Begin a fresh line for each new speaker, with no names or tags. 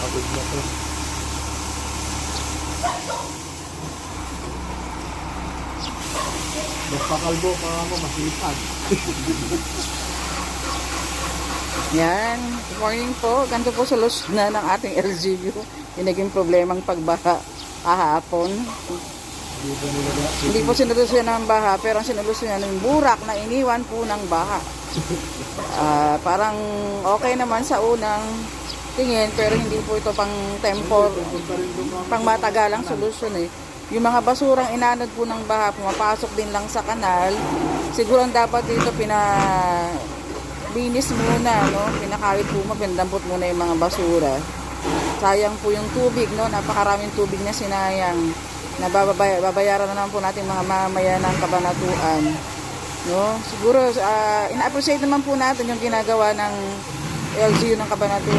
Pagod na to. Magpakalbo pa ako, masipag.
Yan. Good morning po. Ganito po solusyon na ng ating LGU. Yung naging problemang pagbaha kahapon. Hindi po sinulusyon ng baha, pero ang sinulusyon ng burak na iniwan po ng baha. Parang okay naman sa unang tingin, pero hindi po ito pang pang matagalang solusyon eh. Yung mga basurang inanod po ng baha, pumapasok din lang sa kanal. Siguro ang dapat dito linis muna, no? Pinakawit po mo, pinadampot muna yung mga basura. Sayang po yung tubig, no? Napakaraming tubig na sinayang. Babayaran na naman po natin mga mamamayan ng Kabanatuan. No? Siguro, ina-appreciate naman po natin yung ginagawa ng LGU ng Kabanatuan.